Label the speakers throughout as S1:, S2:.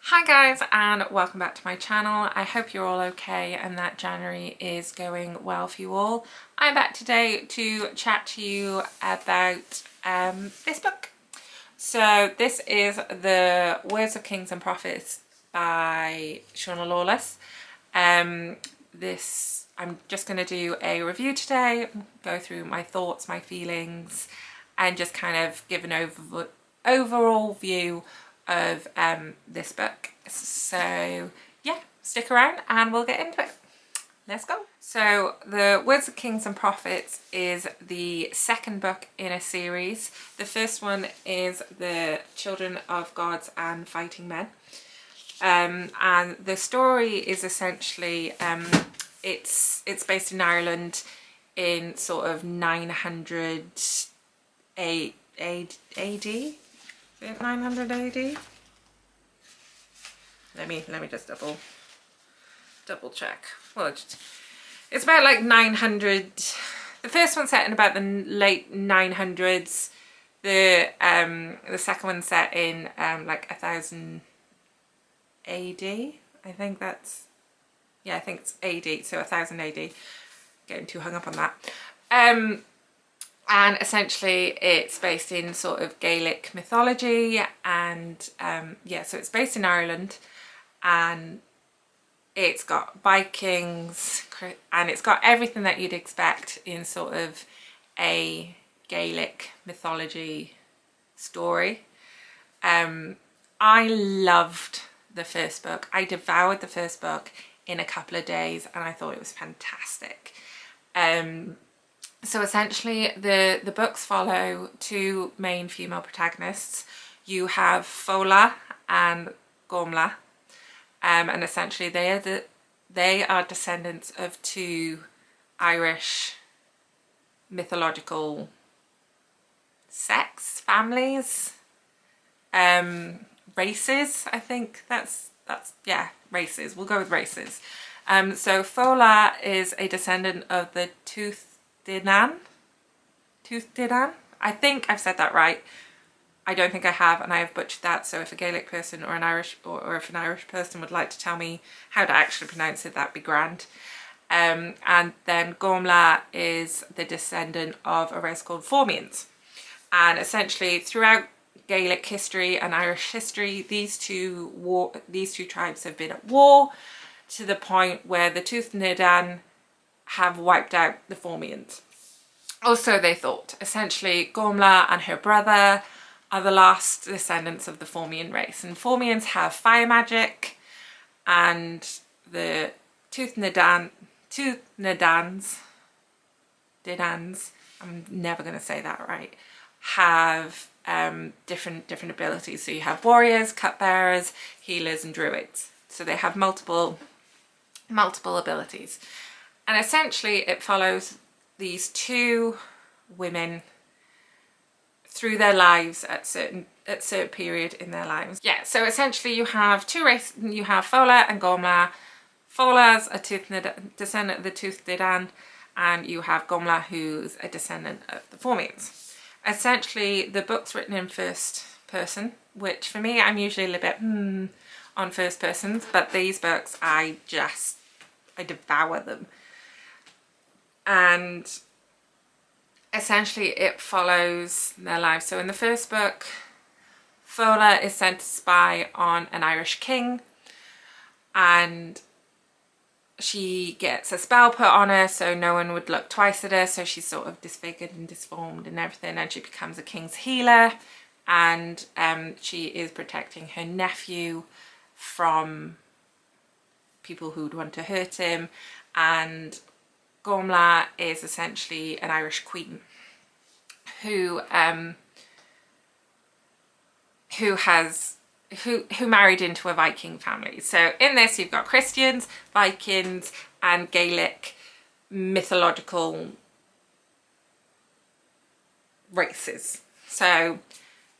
S1: Hi guys, and welcome back to my channel. I hope you're all okay and that January is going well for you all. I'm back today to chat to you about this book. So this is The Words of Kings and Prophets by Shauna Lawless. I'm just going to do a review today, go through my thoughts, my feelings, and just kind of give an overall view of this book. So yeah, stick around and we'll get into it. Let's go. So The Words of Kings and Prophets is the second book in a series. The first one is The Children of Gods and Fighting Men. And the story is essentially, it's based in Ireland in sort of 900 AD? 900 AD? Let me just double check. Well, it's about like 900. The first one's set in about the late 900s. The second one's set in like 1000 AD. I think that's, yeah, I think it's AD, so 1000 AD. Getting too hung up on that. And essentially it's based in sort of Gaelic mythology, and yeah, so it's based in Ireland, and it's got Vikings, and it's got everything that you'd expect in sort of a Gaelic mythology story. I loved the first book. I devoured the first book in a couple of days and I thought it was fantastic. So essentially the books follow two main female protagonists. You have Fola and Gormla, and essentially they are descendants of two Irish mythological families, races. I think that's yeah, races. We'll go with races. So Fola is a descendant of the Tuath Dedan. I think I've said that right. I don't think I have, and I have butchered that, so if a Gaelic person or an Irish or if an Irish person would like to tell me how to actually pronounce it, that'd be grand. And then Gormla is the descendant of a race called Formians. And essentially throughout Gaelic history and Irish history, these two tribes have been at war to the point where the Tuath Dedan have wiped out the Formians. Also, they thought essentially Gormla and her brother are the last descendants of the Formian race, and Formians have fire magic, and the Tuath Dedans, I'm never going to say that right, have different abilities. So you have warriors, cupbearers, healers and druids. So they have multiple abilities. And essentially it follows these two women through their lives at certain period in their lives. Yeah, so essentially you have two races. You have Fola and Gormla. Fola's a descendant of the Tuath Dedan, and you have Gormla, who's a descendant of the Formians. Essentially the book's written in first person, which for me, I'm usually a little bit on first persons, but these books I devour them. And essentially it follows their lives. So in the first book, Fola is sent to spy on an Irish king, and she gets a spell put on her so no one would look twice at her, so she's sort of disfigured and disformed and everything, and she becomes a king's healer, and she is protecting her nephew from people who'd want to hurt him. And Gormla is essentially an Irish queen who married into a Viking family. So in this you've got Christians, Vikings and Gaelic mythological races. So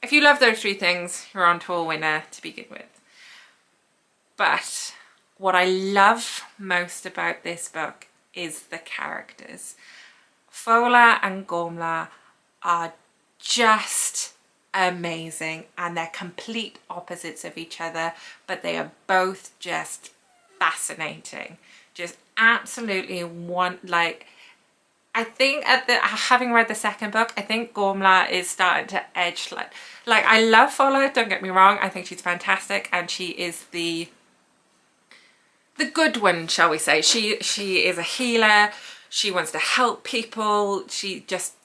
S1: if you love those three things, you're on to a winner to begin with. But what I love most about this book is the characters. Fola and Gormla are just amazing, and they're complete opposites of each other, but they are both just fascinating. Just absolutely one, like, I think having read the second book, I think Gormla is starting to edge, like I love Fola, don't get me wrong, I think she's fantastic, and she is the good one, shall we say. She is a healer, she wants to help people, she's just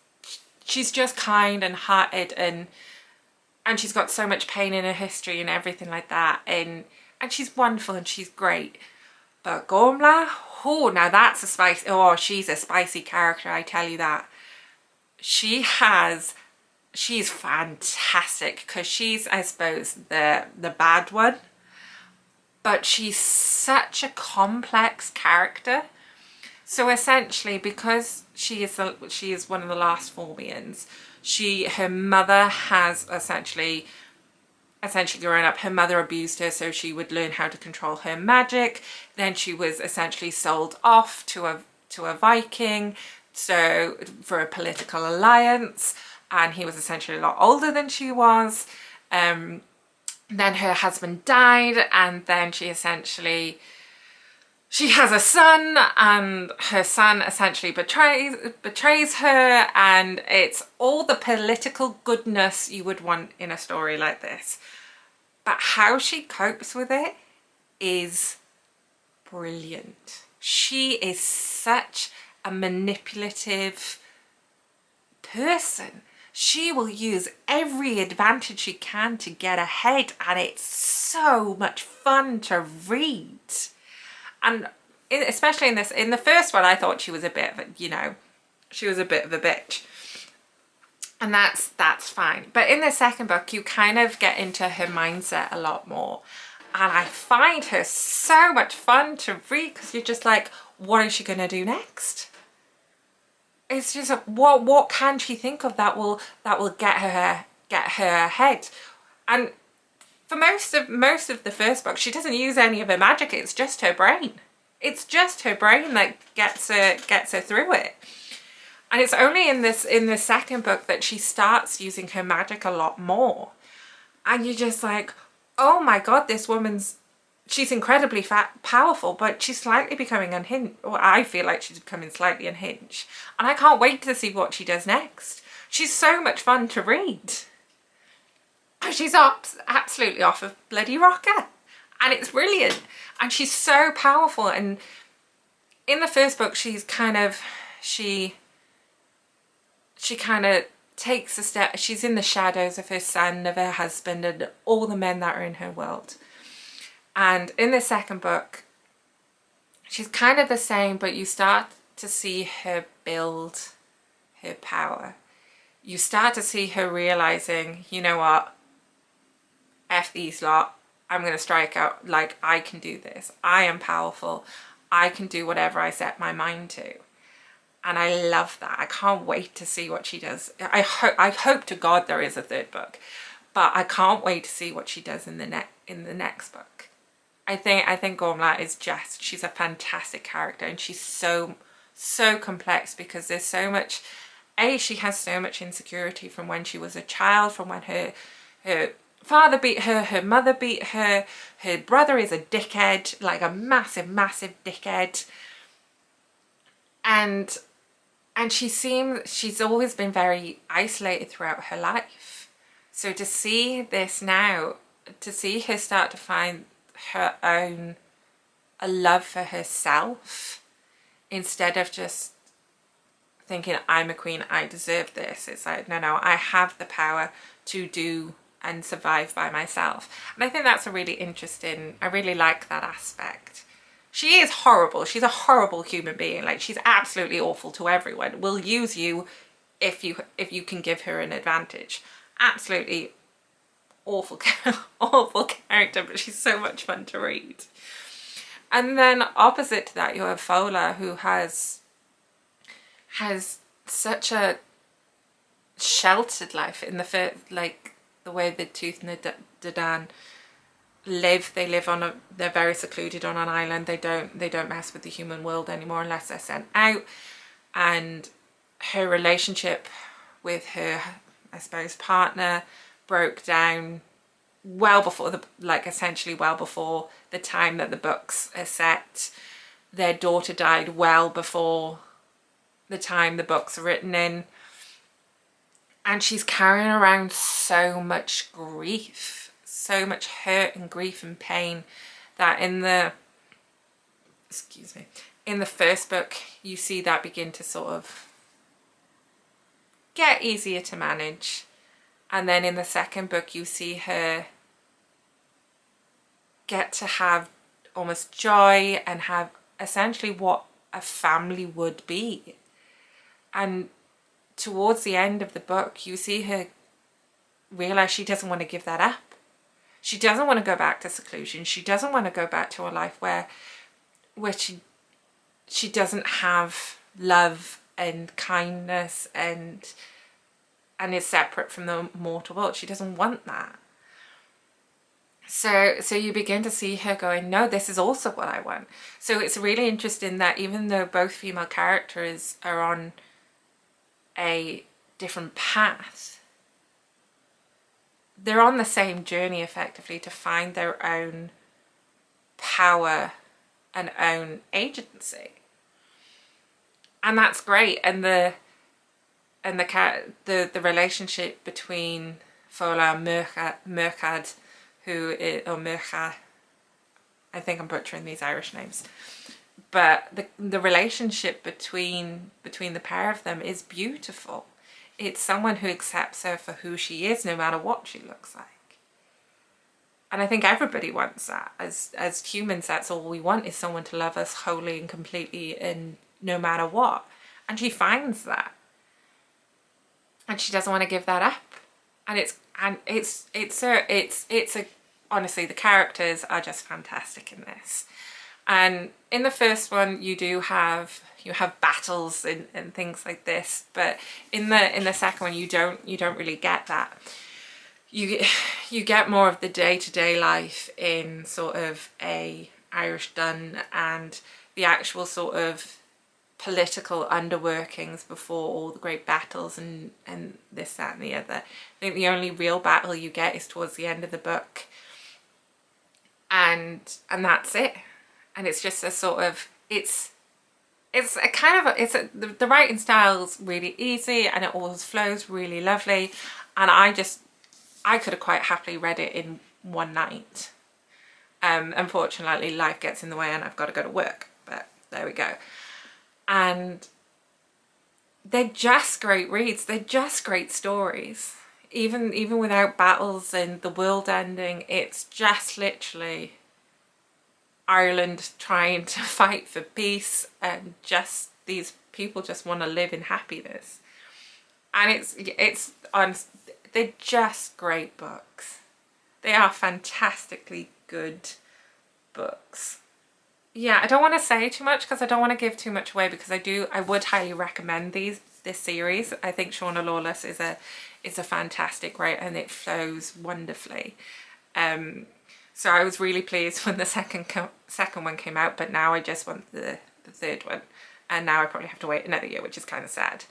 S1: kind and hearted, and she's got so much pain in her history and everything like that, and she's wonderful and she's great. But Gormla, oh, now that's a spicy, oh, she's a spicy character, I tell you that. She's fantastic, because she's, I suppose, the bad one, but she's such a complex character. So essentially, because she is one of the last Formians, her mother has essentially growing up, her mother abused her, so she would learn how to control her magic. Then she was essentially sold off to a Viking, so for a political alliance, and he was essentially a lot older than she was. Then her husband died, and then she has a son, and her son essentially betrays her, and it's all the political goodness you would want in a story like this. But how she copes with it is brilliant. She is such a manipulative person. She will use every advantage she can to get ahead, and it's so much fun to read. And especially in the first one, I thought she was a bit of a, she was a bit of a bitch. And that's fine. But in the second book, you kind of get into her mindset a lot more. And I find her so much fun to read, because you're just like, what is she going to do next? It's just, what can she think of that will get her ahead? And for most of the first book, she doesn't use any of her magic. It's just her brain. It's just her brain that gets her through it. And it's only in the second book that she starts using her magic a lot more. And you're just like, oh my God, this woman's, she's incredibly powerful, but she's slightly becoming unhinged. Or I feel like she's becoming slightly unhinged. And I can't wait to see what she does next. She's so much fun to read. She's absolutely off a bloody rocker. And it's brilliant. And she's so powerful. And in the first book, she's kind of, she kind of takes a step. She's in the shadows of her son, of her husband, and all the men that are in her world. And in the second book, she's kind of the same, but you start to see her build her power. You start to see her realizing, you know what, F these lot, I'm going to strike out, like, I can do this. I am powerful. I can do whatever I set my mind to. And I love that. I can't wait to see what she does. I hope to God there is a third book, but I can't wait to see what she does in the next book. I think Gormla is she's a fantastic character, and she's so complex, because there's so much, she has so much insecurity from when she was a child, from when her father beat her, her mother beat her, her brother is a dickhead, like a massive dickhead. And she's always been very isolated throughout her life. So to see this now, to see her start to find her own, a love for herself, instead of just thinking, I'm a queen, I deserve this. It's like, no, I have the power to do and survive by myself. And I think that's a really interesting, I really like that aspect. She is horrible. She's a horrible human being. Like, she's absolutely awful to everyone. Will use you if you can give her an advantage. Absolutely awful, awful character, but she's so much fun to read. And then opposite to that, you have Fola, who has such a sheltered life in the first, like the way the Tooth and the Dadan live. They're very secluded on an island. They don't mess with the human world anymore unless they're sent out. And her relationship with her, I suppose, partner broke down well before the, like essentially well before the time that the books are set. Their daughter died well before the time the books are written in. And she's carrying around so much grief, so much hurt and grief and pain, that in the, excuse me, in the first book, you see that begin to sort of get easier to manage. And then in the second book, you see her get to have almost joy and have essentially what a family would be. And towards the end of the book, you see her realize she doesn't want to give that up. She doesn't want to go back to seclusion. She doesn't want to go back to a life where she doesn't have love and kindness and is separate from the mortal world. She doesn't want that. So you begin to see her going, no, this is also what I want. So it's really interesting that even though both female characters are on a different path, they're on the same journey effectively to find their own power and own agency. And that's great. And the relationship between Fola and Murchad, who is, or Murcha, I think I'm butchering these Irish names, but the relationship between the pair of them is beautiful. It's someone who accepts her for who she is, no matter what she looks like. And I think everybody wants that. As humans, that's all we want, is someone to love us wholly and completely and no matter what. And she finds that. And she doesn't want to give that up. And honestly, the characters are just fantastic in this. And in the first one, you have battles and things like this, but in the second one, you don't really get that. You get more of the day-to-day life in sort of a Irish dun and the actual sort of political underworkings before all the great battles and this, that and the other. I think the only real battle you get is towards the end of the book, and that's it. And it's just a sort of, the writing style's really easy and it always flows really lovely, and I could have quite happily read it in one night. Unfortunately, life gets in the way and I've got to go to work, but there we go. And they're just great reads. They're just great stories. Even without battles and the world ending, it's just literally Ireland trying to fight for peace, and just these people just want to live in happiness. And they're just great books. They are fantastically good books. Yeah, I don't want to say too much because I don't want to give too much away, because I would highly recommend this series. I think Shauna Lawless is a fantastic writer and it flows wonderfully. So I was really pleased when the second one came out, but now I just want the third one, and now I probably have to wait another year, which is kind of sad.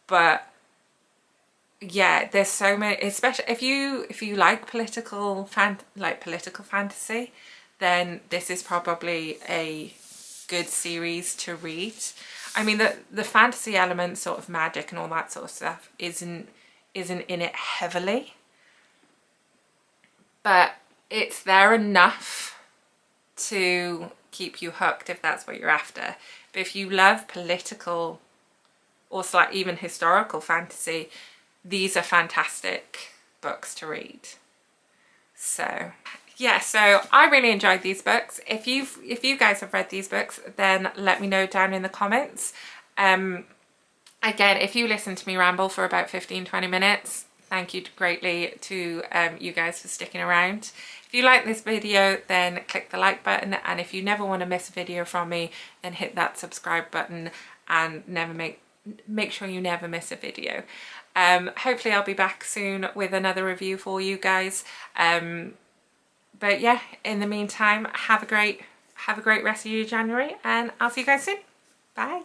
S1: But yeah, there's so many, especially if you like political fantasy, then this is probably a good series to read. I mean, the fantasy element, sort of magic and all that sort of stuff, isn't in it heavily, but it's there enough to keep you hooked if that's what you're after. But if you love political or even historical fantasy, these are fantastic books to read. So yeah, so I really enjoyed these books. If you guys have read these books, then let me know down in the comments. Again, if you listen to me ramble for about 15-20 minutes, thank you greatly to you guys for sticking around. If you like this video, then click the like button, and if you never want to miss a video from me, then hit that subscribe button and make sure you never miss a video. Hopefully I'll be back soon with another review for you guys. But yeah, in the meantime, have a great rest of your January, and I'll see you guys soon. Bye.